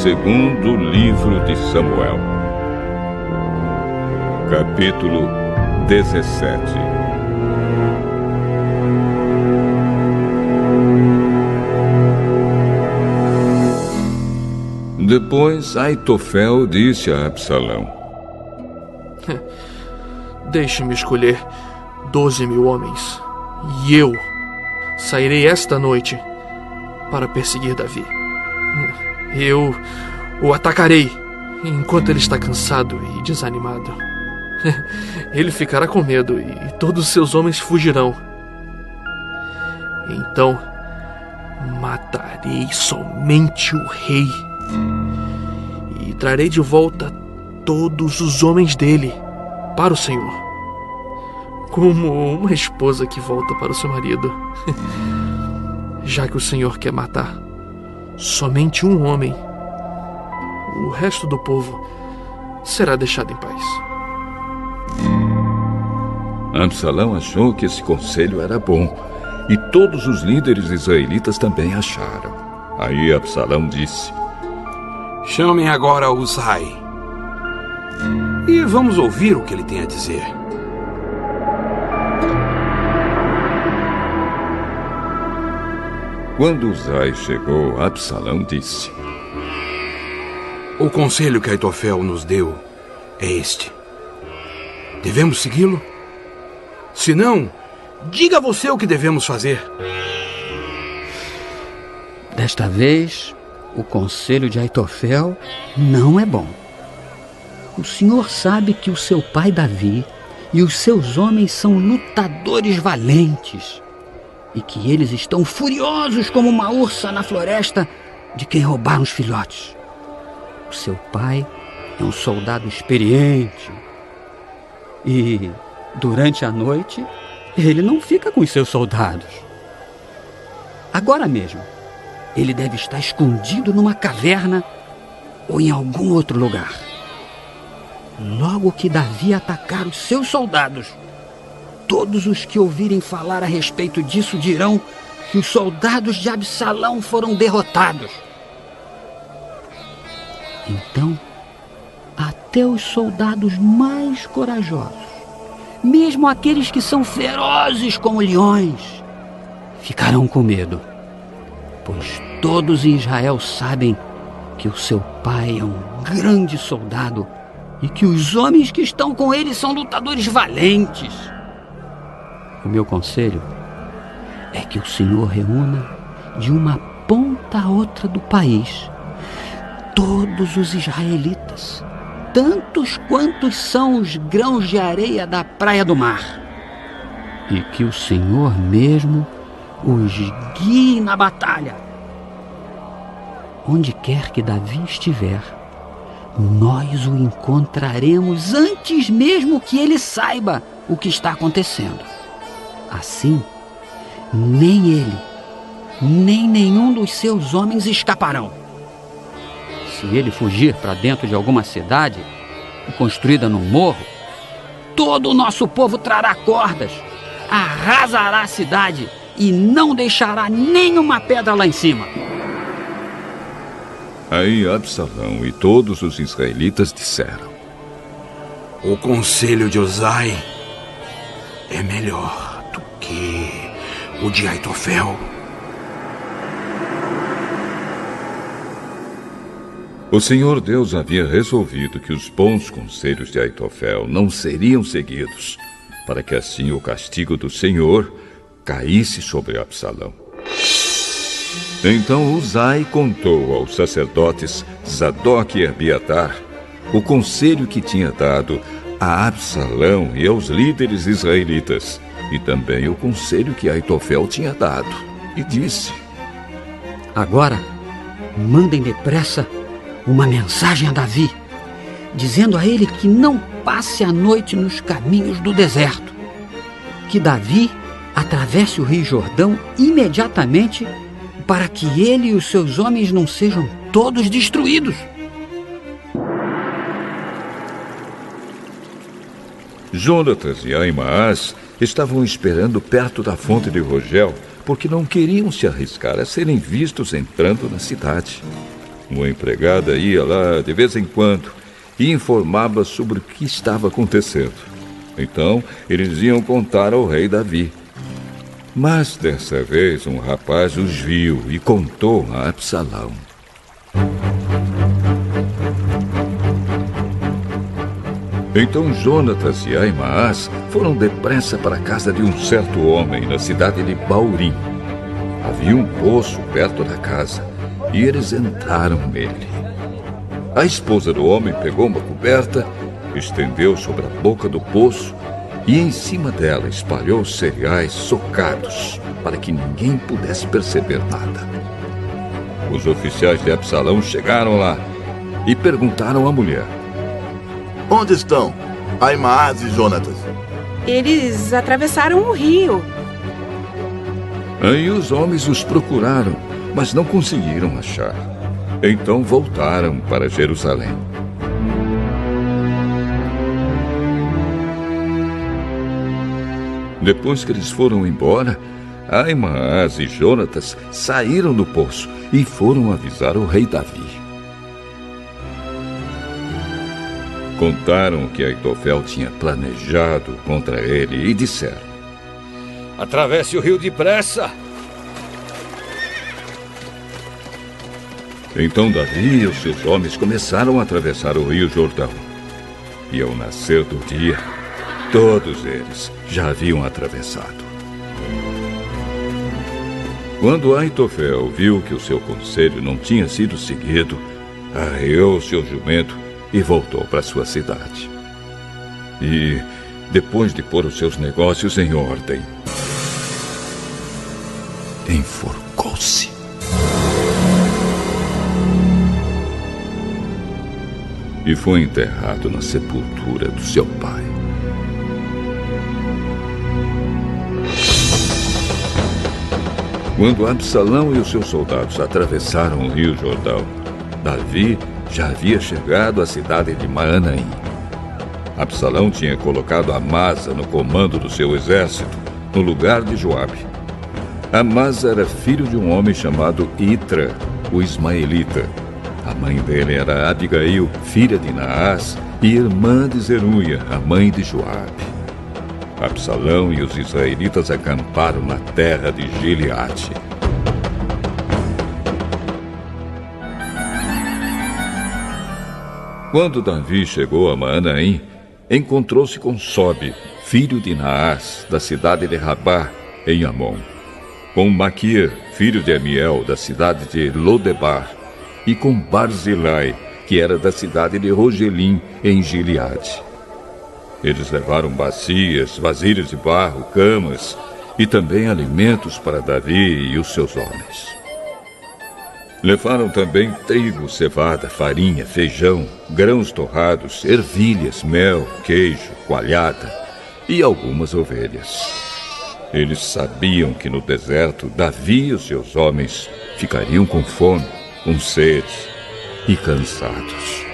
Segundo livro de Samuel, capítulo 17. Depois Aitofel disse a Absalão: Deixe-me escolher 12.000 homens, e eu sairei esta noite para perseguir Davi. Eu o atacarei enquanto ele está cansado e desanimado. Ele ficará com medo e todos os seus homens fugirão. Então matarei somente o rei e trarei de volta todos os homens dele para o Senhor, como uma esposa que volta para o seu marido. Já que o Senhor quer matar somente um homem, o resto do povo será deixado em paz. Absalão achou que esse conselho era bom, e todos os líderes israelitas também acharam. Aí Absalão disse: Chamem agora Uzai e vamos ouvir o que ele tem a dizer. Quando Uzai chegou, Absalão disse: O conselho que Aitofel nos deu é este. Devemos segui-lo? Se não, diga você o que devemos fazer. Desta vez, o conselho de Aitofel não é bom. O senhor sabe que o seu pai Davi e os seus homens são lutadores valentes e que eles estão furiosos como uma ursa na floresta de quem roubaram os filhotes. O seu pai é um soldado experiente e, durante a noite, ele não fica com os seus soldados. Agora mesmo, ele deve estar escondido numa caverna ou em algum outro lugar. Logo que Davi atacar os seus soldados, todos os que ouvirem falar a respeito disso dirão que os soldados de Absalão foram derrotados. Então, até os soldados mais corajosos, mesmo aqueles que são ferozes como leões, ficarão com medo, pois todos em Israel sabem que o seu pai é um grande soldado e que os homens que estão com ele são lutadores valentes. O meu conselho é que o Senhor reúna de uma ponta a outra do país todos os israelitas, tantos quantos são os grãos de areia da praia do mar, e que o Senhor mesmo os guie na batalha. Onde quer que Davi estiver, nós o encontraremos antes mesmo que ele saiba o que está acontecendo. Assim, nem ele, nem nenhum dos seus homens escaparão. Se ele fugir para dentro de alguma cidade construída num morro, todo o nosso povo trará cordas, arrasará a cidade e não deixará nenhuma pedra lá em cima. Aí Absalão e todos os israelitas disseram: O conselho de Uzai é melhor do que o de Aitofel. O Senhor Deus havia resolvido que os bons conselhos de Aitofel não seriam seguidos, para que assim o castigo do Senhor caísse sobre Absalão. Então Uzai contou aos sacerdotes Zadoque e Abiatar o conselho que tinha dado a Absalão e aos líderes israelitas, e também o conselho que Aitofel tinha dado, e disse: Agora, mandem depressa uma mensagem a Davi, dizendo a ele que não passe a noite nos caminhos do deserto, que Davi atravesse o Rio Jordão imediatamente para que ele e os seus homens não sejam todos destruídos. Jonatas e Ahimaás estavam esperando perto da fonte de Rogel, porque não queriam se arriscar a serem vistos entrando na cidade. Uma empregada ia lá de vez em quando e informava sobre o que estava acontecendo. Então, eles iam contar ao rei Davi. Mas dessa vez um rapaz os viu e contou a Absalão. Então Jonatas e Ahimaás foram depressa para a casa de um certo homem na cidade de Baurim. Havia um poço perto da casa e eles entraram nele. A esposa do homem pegou uma coberta, estendeu sobre a boca do poço e em cima dela espalhou cereais socados para que ninguém pudesse perceber nada. Os oficiais de Absalão chegaram lá e perguntaram à mulher: Onde estão Ahimaás e Jonatas? Eles atravessaram o rio. Aí os homens os procuraram, mas não conseguiram achar. Então voltaram para Jerusalém. Depois que eles foram embora, Ahimaás e Jonatas saíram do poço e foram avisar o rei Davi. Contaram que Aitofel tinha planejado contra ele e disseram: Atravesse o rio depressa. Então Davi e os seus homens começaram a atravessar o rio Jordão. E ao nascer do dia, todos eles já haviam atravessado. Quando Aitofel viu que o seu conselho não tinha sido seguido, arreou seu jumento e voltou para sua cidade. E, depois de pôr os seus negócios em ordem, enforcou-se. E foi enterrado na sepultura do seu pai. Quando Absalão e os seus soldados atravessaram o rio Jordão, Davi já havia chegado à cidade de Maanaim. Absalão tinha colocado Amasa no comando do seu exército, no lugar de Joabe. Amasa era filho de um homem chamado Itra, o ismaelita. A mãe dele era Abigail, filha de Naás, e irmã de Zeruia, a mãe de Joabe. Absalão e os israelitas acamparam na terra de Gileade. Quando Davi chegou a Maanaim, encontrou-se com Sobe, filho de Naás, da cidade de Rabá, em Amon, com Maquir, filho de Amiel, da cidade de Lodebar, e com Barzilai, que era da cidade de Rogelim, em Gileade. Eles levaram bacias, vasilhas de barro, camas e também alimentos para Davi e os seus homens. Levaram também trigo, cevada, farinha, feijão, grãos torrados, ervilhas, mel, queijo, coalhada e algumas ovelhas. Eles sabiam que no deserto Davi e os seus homens ficariam com fome, com sede e cansados.